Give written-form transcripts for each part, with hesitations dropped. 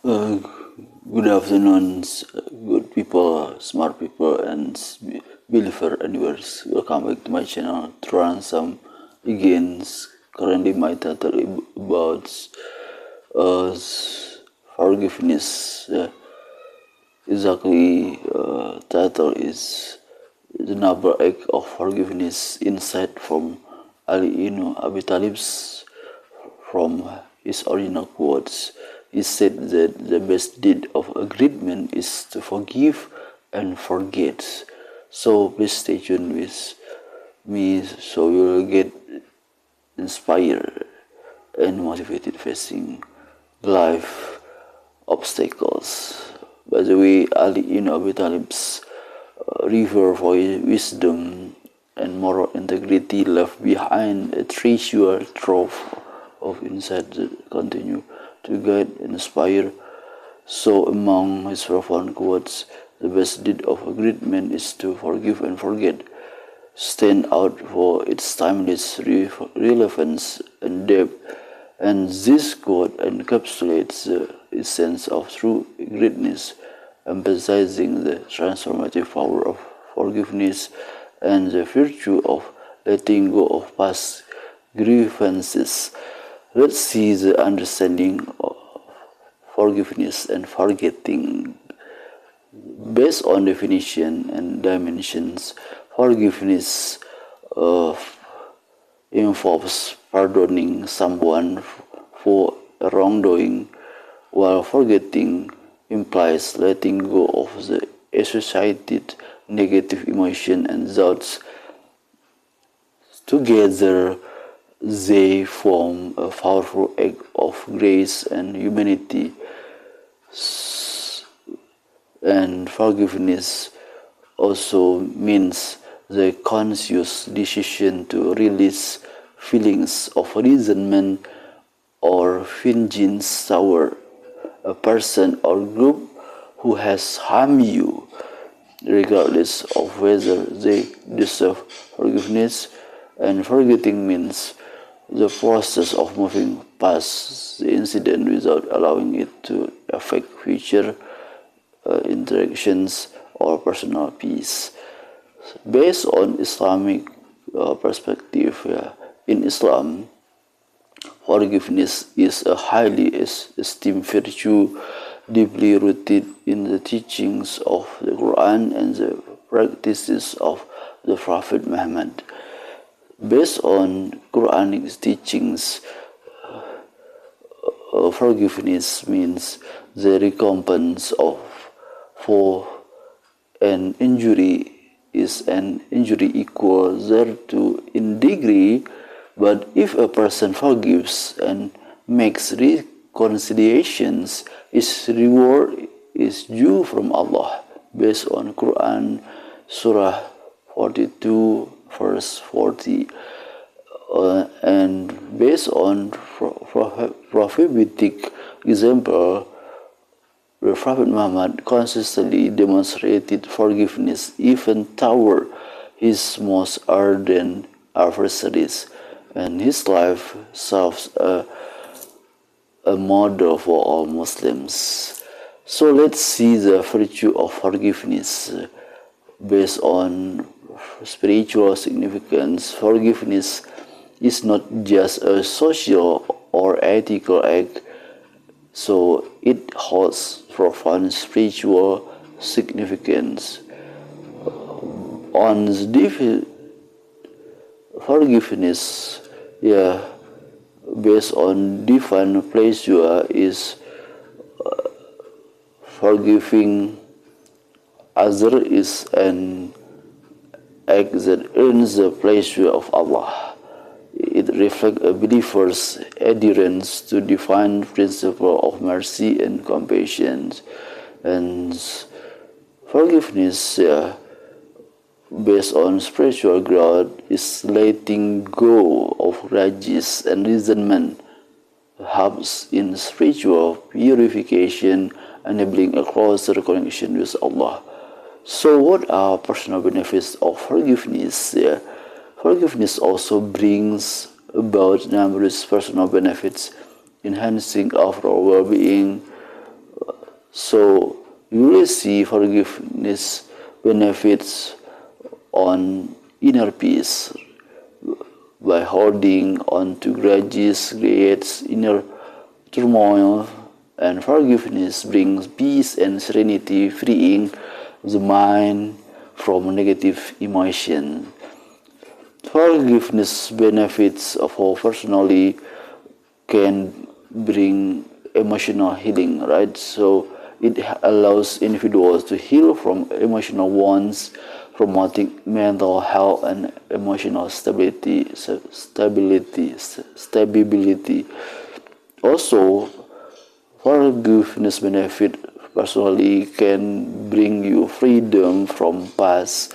Uh, Good afternoon, good people, smart people, and believer anywheres. Welcome back to my channel. Transform against currently my title about uh, forgiveness. Exactly, title is the noble act of forgiveness, insight from Ibn Abi Talib's from his original quotes. He said that the best deed of agreement is to forgive and forget. So please stay tuned with me so you will get inspired and motivated facing life obstacles. By the way, Ali ibn Abi Talib's revered for his wisdom and moral integrity left behind a treasure trove of insight that continue to guide and inspire. So among his profound quotes, the best deed of a great man is to forgive and forget, stand out for its timeless relevance and depth, and this quote encapsulates the essence of true greatness, emphasizing the transformative power of forgiveness and the virtue of letting go of past grievances. Let's see the understanding of forgiveness and forgetting. Based on definition and dimensions, forgiveness involves pardoning someone for a wrongdoing, while forgetting implies letting go of the associated negative emotion and thoughts. Together, they form a powerful act of grace and humanity. And forgiveness also means the conscious decision to release feelings of resentment or vengeance toward a person or group who has harmed you, regardless of whether they deserve forgiveness. And forgetting means the process of moving past the incident without allowing it to affect future interactions or personal peace. Based on Islamic perspective, in Islam, forgiveness is a highly esteemed virtue, deeply rooted in the teachings of the Quran and the practices of the Prophet Muhammad. Based on Quranic teachings, forgiveness means the recompense of for an injury is an injury equal thereto in degree, but if a person forgives and makes reconciliations, his reward is due from Allah, based on Quran Surah 42 verse 40. And based on prophetic example, the Prophet Muhammad consistently demonstrated forgiveness even toward his most ardent adversaries, and his life serves a model for all Muslims. So let's see the virtue of forgiveness. Based on spiritual significance, forgiveness is not just a social or ethical act, so it holds profound spiritual significance. On the forgiveness, based on divine pleasure, is forgiving other is an act that earns the pleasure of Allah. It reflects a believer's adherence to divine principle of mercy and compassion. And forgiveness, based on spiritual growth, is letting go of grudges and resentment, helps in spiritual purification, enabling a closer connection with Allah. So what are personal benefits of forgiveness? Forgiveness also brings about numerous personal benefits, enhancing overall well-being, So you will see forgiveness benefits on inner peace. By holding on to grudges creates inner turmoil, and forgiveness brings peace and serenity, freeing the mind from negative emotion. Forgiveness benefits for personally can bring emotional healing, right? So it allows individuals to heal from emotional wounds, promoting mental health and emotional stability. Also, forgiveness benefit personally can bring you freedom from past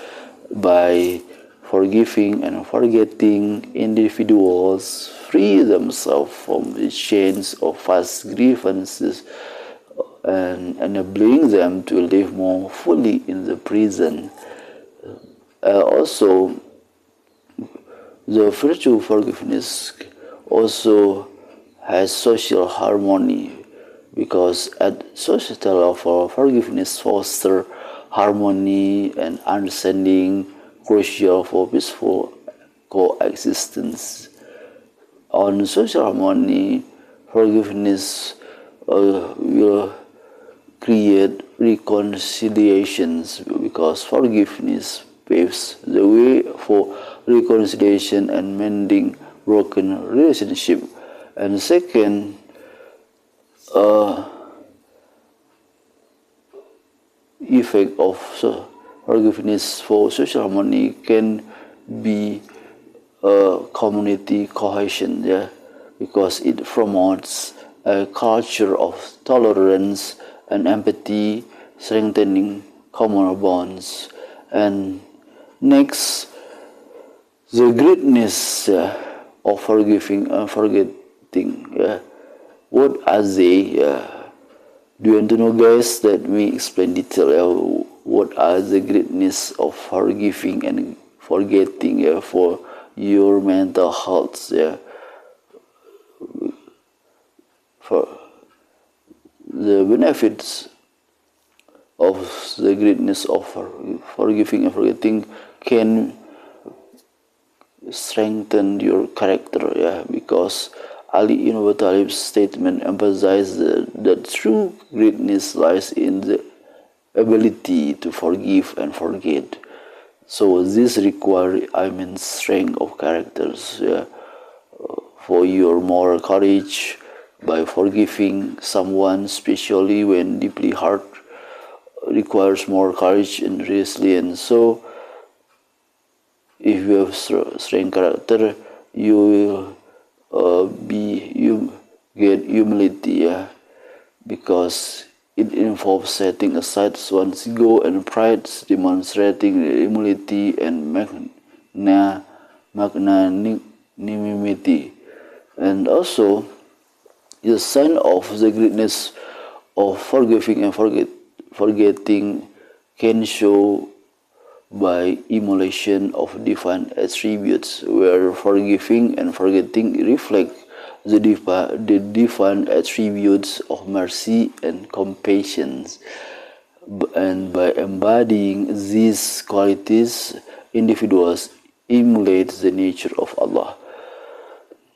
by forgiving and forgetting. Individuals free themselves from the chains of past grievances and enabling them to live more fully in the present. Also, the virtue of forgiveness also has social harmony, because at societal level, forgiveness fosters harmony and understanding, crucial for peaceful coexistence. On social harmony, forgiveness will create reconciliations, because forgiveness paves the way for reconciliation and mending broken relationship. And second, effect of forgiveness for social harmony can be community cohesion, yeah, because it promotes a culture of tolerance and empathy, strengthening common bonds. And next, the greatness of forgiving and forgetting. Yeah. What are they? Do you want to know, guys? Let me explain detail. What are the greatness of forgiving and forgetting for your mental health? For the benefits of the greatness of forgiving and forgetting can strengthen your character, because Ali Ibn Abi Talib's statement emphasized that true greatness lies in the ability to forgive and forget. So this requires immense strength of characters, for your moral courage by forgiving someone, especially when deeply hurt, requires more courage and resilience. So if you have strong character, you will get humility, because it involves setting aside one's ego and pride, demonstrating humility and magnanimity. And also, the sign of the greatness of forgiving and forgetting can show by emulation of divine attributes, where forgiving and forgetting reflect the divine attributes of mercy and compassion. And by embodying these qualities, individuals emulate the nature of Allah.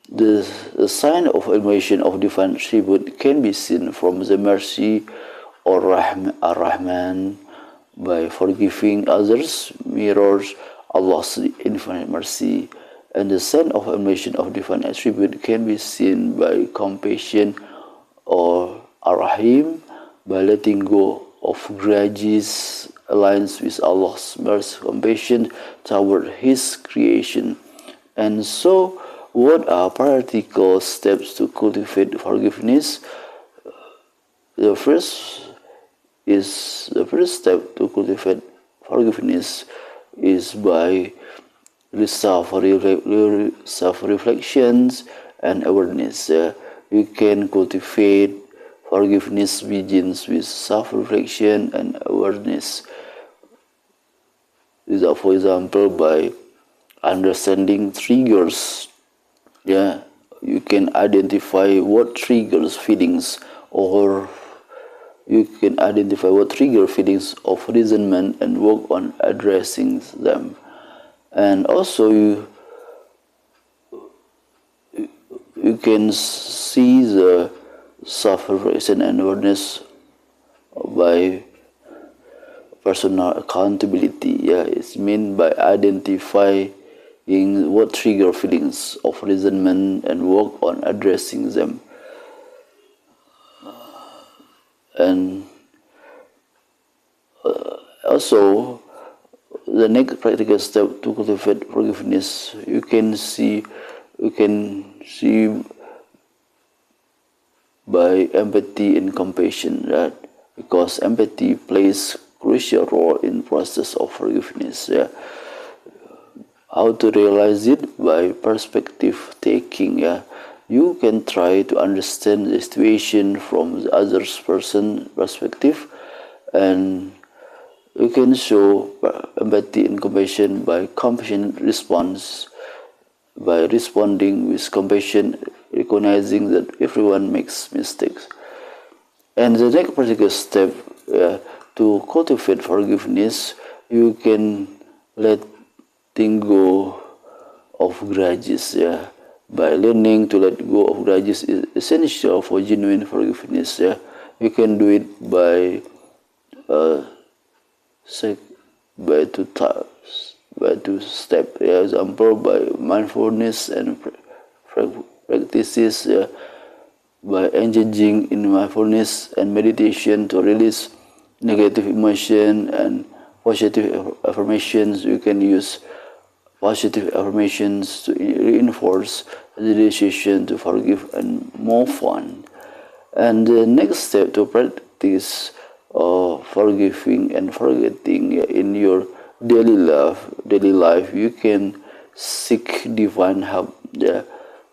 The sign of emulation of divine attribute can be seen from the mercy or Ar-Rahman. By forgiving others mirrors Allah's infinite mercy, and the sign of emulation of divine attribute can be seen by compassion or Ar-Rahim. By letting go of grudges aligns with Allah's mercy, compassion toward His creation. And so, what are practical steps to cultivate forgiveness? The first step to cultivate forgiveness is by self-reflections and awareness. You can cultivate forgiveness begins with self-reflection and awareness. For example, by understanding triggers, you can identify what triggers feelings or you can identify what trigger feelings of resentment and work on addressing them. And also you can see the self-reflection and awareness by personal accountability. It's meant by identifying what trigger feelings of resentment and work on addressing them. And also, the next practical step to cultivate forgiveness, you can see by empathy and compassion, right? Because empathy plays crucial role in process of forgiveness. How to realize it? By perspective taking. You can try to understand the situation from the other person's perspective, and you can show empathy and compassion by compassionate response, by responding with compassion, recognizing that everyone makes mistakes. And the next practical step to cultivate forgiveness, you can letting go of grudges. By learning to let go of grudges is essential for genuine forgiveness. You can do it by two steps. Example, by mindfulness and practices, by engaging in mindfulness and meditation to release negative emotion, and positive affirmations. You can use positive affirmations to reinforce the decision to forgive and move on. And the next step to practice forgiving and forgetting in your daily life, you can seek divine help.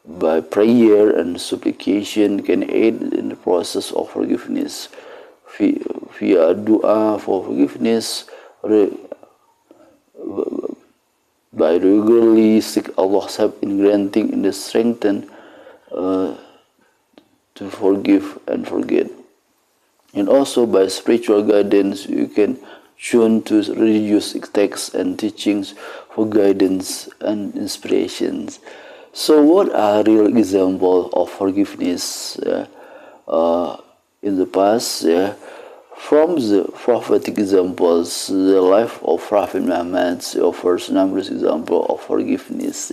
By prayer and supplication can aid in the process of forgiveness. Via dua for forgiveness, by regularly seek Allah's help in granting in the strength to forgive and forget. And also by spiritual guidance, you can tune to religious texts and teachings for guidance and inspirations. So what are real examples of forgiveness in the past? From the prophetic examples, the life of Prophet Muhammad offers numerous examples of forgiveness.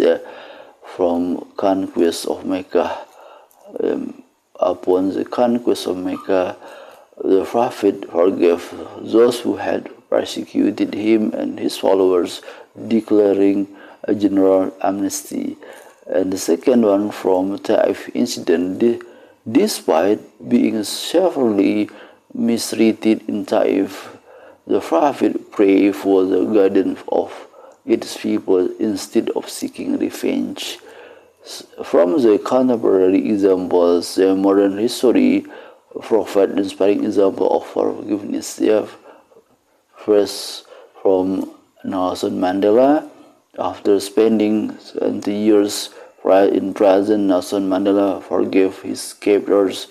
From conquest of Mecca, upon the conquest of Mecca, the Prophet forgave those who had persecuted him and his followers, declaring a general amnesty. And the second one, from Taif incident, despite being severely mistreated in Taif, the Prophet prayed for the guidance of its people instead of seeking revenge. From the contemporary examples, the modern history provides inspiring example of forgiveness. First, from Nelson Mandela. After spending 20 years in prison, Nelson Mandela forgave his captors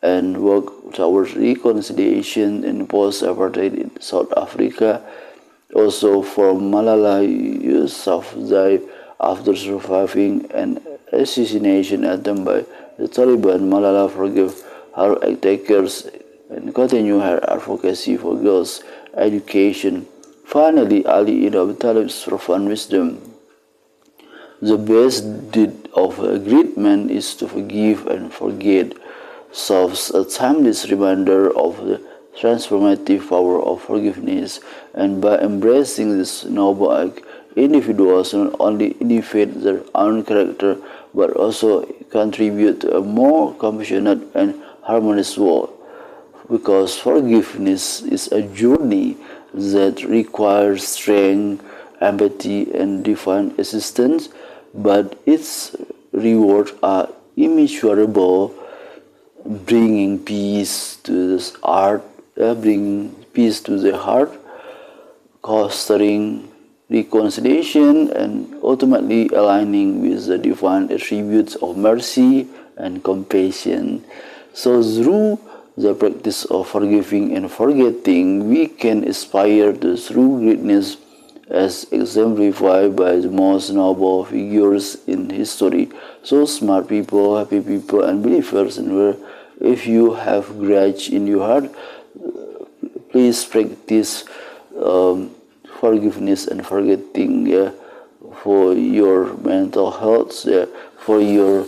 and worked towards reconciliation in post-apartheid in South Africa. Also, from Malala Yousafzai, after surviving an assassination attempt by the Taliban, Malala forgave her attackers and continued her advocacy for girls' education. Finally, Ali Ibn Abi Talib's profound wisdom. The best deed of a great man is to forgive and forget, serves a timeless reminder of the transformative power of forgiveness. And by embracing this noble act, individuals not only elevate their own character but also contribute to a more compassionate and harmonious world. Because forgiveness is a journey that requires strength, empathy, and divine assistance, but its rewards are immeasurable, bringing peace to the heart, fostering reconciliation, and ultimately aligning with the divine attributes of mercy and compassion. So through the practice of forgiving and forgetting, we can aspire to true greatness as exemplified by the most noble figures in history. So smart people, happy people, and believers in where if you have grudge in your heart, please practice forgiveness and forgetting, for your mental health, for your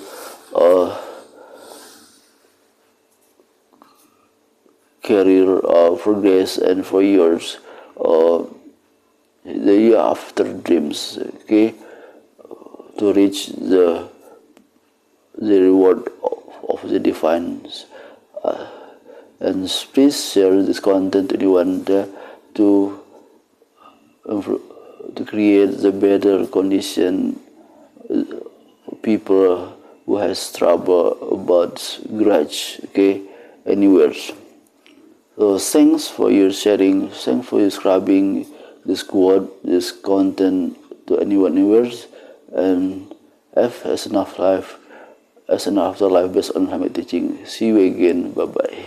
career progress, and for yours the year after dreams, okay, to reach the reward of the divine. And please share this content to anyone to create the better condition people who has trouble about grudge, okay, anywhere. So thanks for your sharing, thanks for your subscribing this quote, this content to anyone anywhere, and have as enough life, as an afterlife based on Muhammad teaching. See you again. Bye bye.